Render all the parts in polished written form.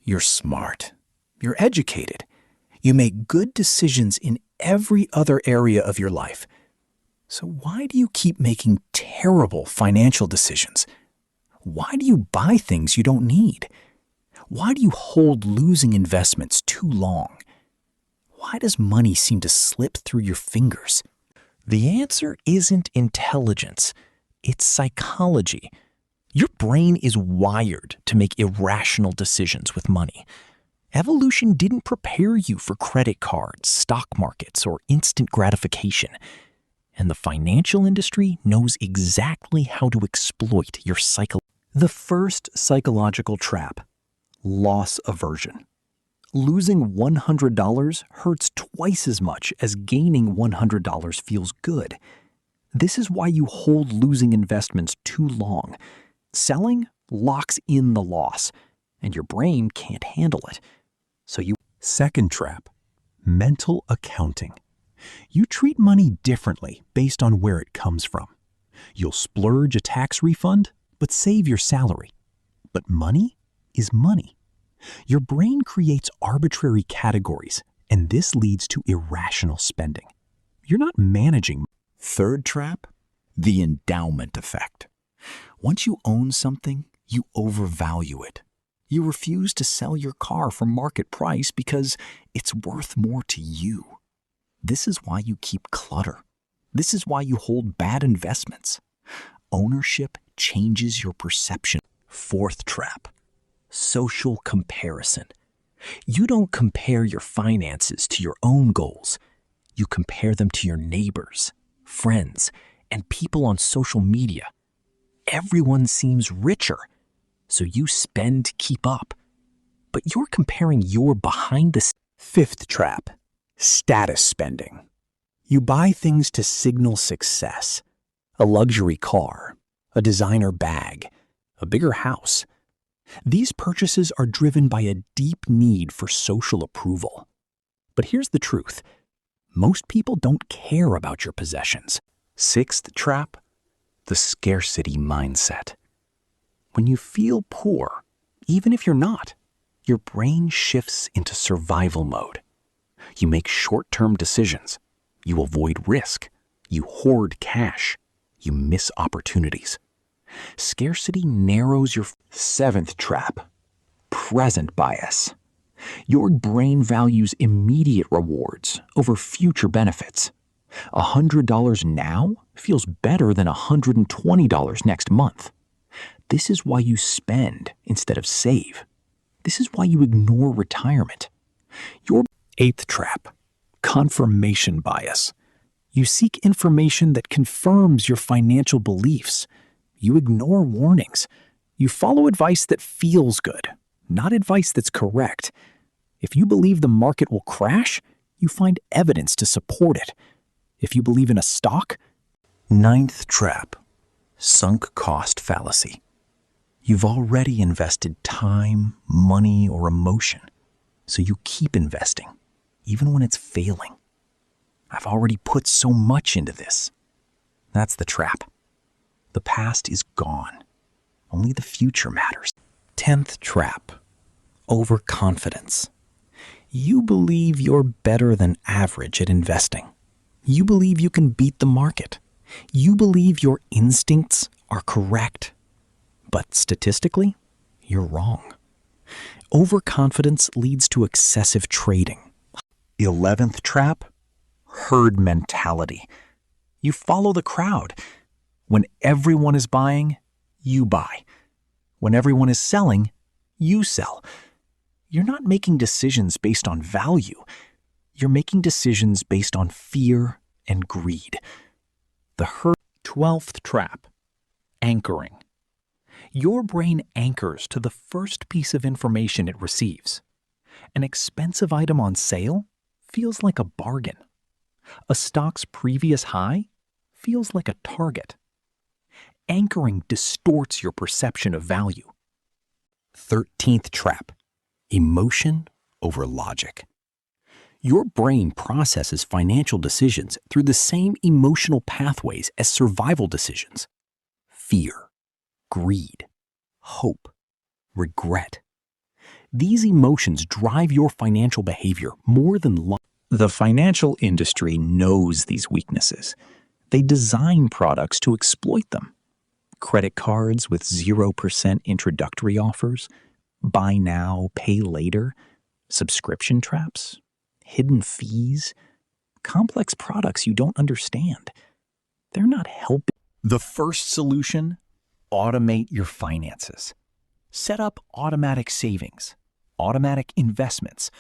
You're smart. You're educated. You make good decisions in every other area of your life. So why do you keep making terrible financial decisions? Why do you buy things you don't need? Why do you hold losing investments too long? Why does money seem to slip through your fingers? The answer isn't intelligence. It's psychology. Your brain is wired to make irrational decisions with money. Evolution didn't prepare you for credit cards, stock markets, or instant gratification. And the financial industry knows exactly how to exploit your psychology. The first psychological trap: loss aversion. Losing $100 hurts twice as much as gaining $100 feels good. This is why you hold losing investments too long. Selling locks in the loss, and your brain can't handle it. Second trap: mental accounting. You treat money differently based on where it comes from. You'll splurge a tax refund, but save your salary. But money is money. Your brain creates arbitrary categories, and this leads to irrational spending. You're not managing. Third trap: the endowment effect. Once you own something, you overvalue it. You refuse to sell your car for market price because it's worth more to you. This is why you keep clutter. This is why you hold bad investments. Ownership changes your perception. Fourth trap: social comparison. You don't compare your finances to your own goals. You compare them to your neighbors, friends, and people on social media. Everyone seems richer, so you spend to keep up. But you're comparing your behind the scenes. Fifth trap: status spending. You buy things to signal success. A luxury car, a designer bag, a bigger house. These purchases are driven by a deep need for social approval. But here's the truth: most people don't care about your possessions. Sixth trap: the scarcity mindset. When you feel poor, even if you're not, your brain shifts into survival mode. You make short-term decisions. You avoid risk. You hoard cash. You miss opportunities. Scarcity narrows your... Seventh trap: present bias. Your brain values immediate rewards over future benefits. $100 now feels better than $120 next month. This is why you spend instead of save. This is why you ignore retirement. Your eighth trap: confirmation bias. You seek information that confirms your financial beliefs. You ignore warnings. You follow advice that feels good, not advice that's correct. If you believe the market will crash, you find evidence to support it. If you believe in a stock... Ninth trap: sunk cost fallacy. You've already invested time, money, or emotion, so you keep investing, even when it's failing. I've already put so much into this. That's the trap. The past is gone. Only the future matters. 10th trap: overconfidence. You believe you're better than average at investing. You believe you can beat the market. You believe your instincts are correct. But statistically, you're wrong. Overconfidence leads to excessive trading. 11th trap: herd mentality. You follow the crowd. When everyone is buying, you buy. When everyone is selling, you sell. You're not making decisions based on value. You're making decisions based on fear and greed. The 12th trap: anchoring. Your brain anchors to the first piece of information it receives. An expensive item on sale feels like a bargain. A stock's previous high feels like a target. Anchoring distorts your perception of value. 13th trap: emotion over logic. Your brain processes financial decisions through the same emotional pathways as survival decisions: fear, greed, hope, regret. These emotions drive your financial behavior more than The financial industry knows these weaknesses. They design products to exploit them. Credit cards with 0% introductory offers, buy now, pay later, subscription traps, hidden fees, complex products you don't understand. They're not helping. The first solution: automate your finances. Set up automatic savings, automatic investments,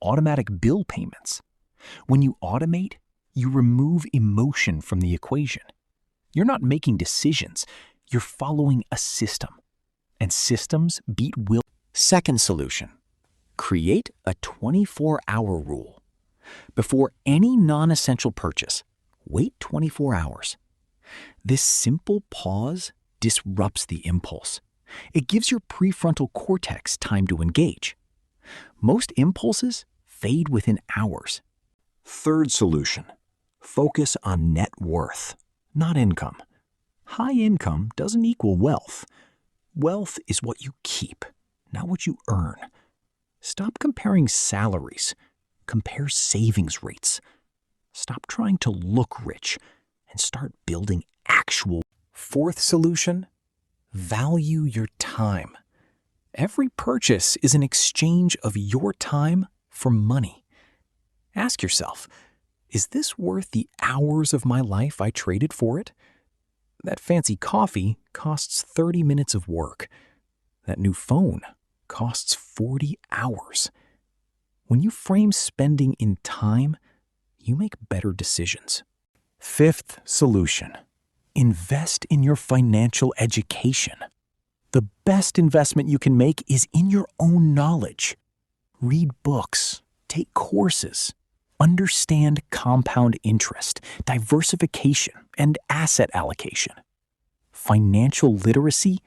automatic bill payments. When you automate, you remove emotion from the equation. You're not making decisions, you're following a system. And systems beat will. Second solution: create a 24-hour rule. Before any non-essential purchase, wait 24 hours. This simple pause disrupts the impulse. It gives your prefrontal cortex time to engage. Most impulses fade within hours. Third solution: focus on net worth, not income. High income doesn't equal wealth. Wealth is what you keep, not what you earn. Stop comparing salaries. Compare savings rates. Stop trying to look rich and start building actual. Fourth solution: value your time. Every purchase is an exchange of your time for money. Ask yourself, is this worth the hours of my life I traded for it? That fancy coffee costs 30 minutes of work. That new phone costs 40 hours. When you frame spending in time, you make better decisions. Fifth solution: invest in your financial education. The best investment you can make is in your own knowledge. Read books, take courses, understand compound interest, diversification, and asset allocation. Financial literacy.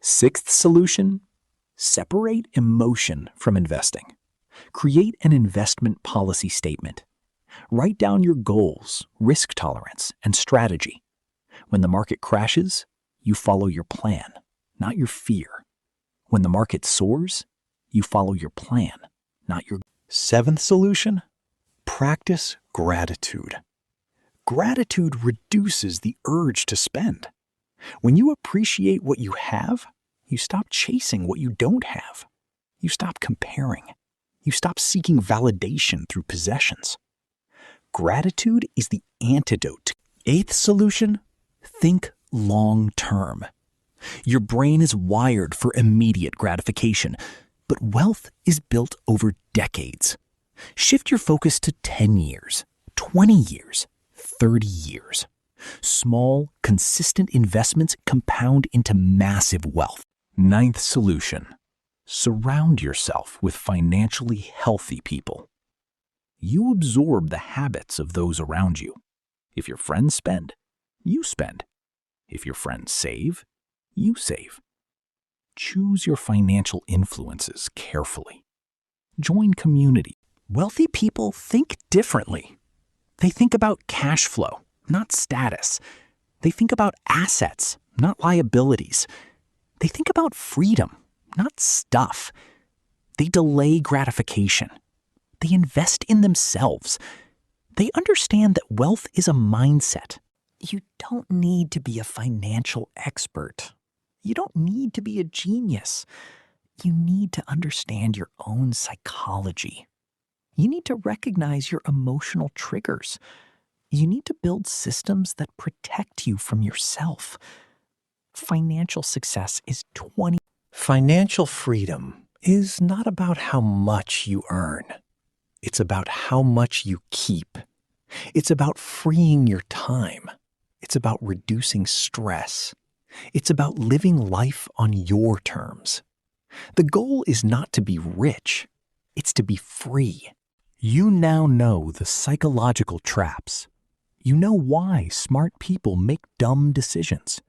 Sixth solution: separate emotion from investing. Create an investment policy statement. Write down your goals, risk tolerance, and strategy. When the market crashes, you follow your plan, not your fear. When the market soars, you follow your plan, not your. Seventh solution: practice gratitude. Gratitude reduces the urge to spend. When you appreciate what you have, you stop chasing what you don't have. You stop comparing. You stop seeking validation through possessions. Gratitude is the antidote. Eighth solution: think long term. Your brain is wired for immediate gratification, but wealth is built over decades. Shift your focus to 10 years, 20 years, 30 years. Small, consistent investments compound into massive wealth. Ninth solution: surround yourself with financially healthy people. You absorb the habits of those around you. If your friends spend, you spend. If your friends save, you save. Choose your financial influences carefully. Join community. Wealthy people think differently. They think about cash flow, not status. They think about assets, not liabilities. They think about freedom, not stuff. They delay gratification. They invest in themselves. They understand that wealth is a mindset. You don't need to be a financial expert. You don't need to be a genius. You need to understand your own psychology. You need to recognize your emotional triggers. You need to build systems that protect you from yourself. Financial success is 20. Financial freedom is not about how much you earn. It's about how much you keep. It's about freeing your time. It's about reducing stress. It's about living life on your terms. The goal is not to be rich. It's to be free. You now know the psychological traps. You know why smart people make dumb decisions.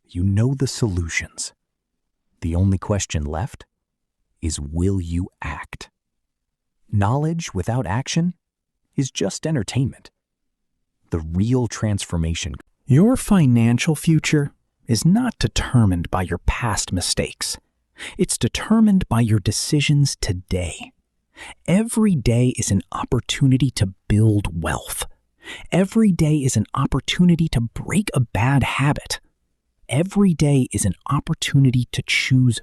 You know the solutions. The only question left is, will you act? Knowledge without action is just entertainment. The real transformation. Your financial future is not determined by your past mistakes. It's determined by your decisions today. Every day is an opportunity to build wealth. Every day is an opportunity to break a bad habit. Every day is an opportunity to choose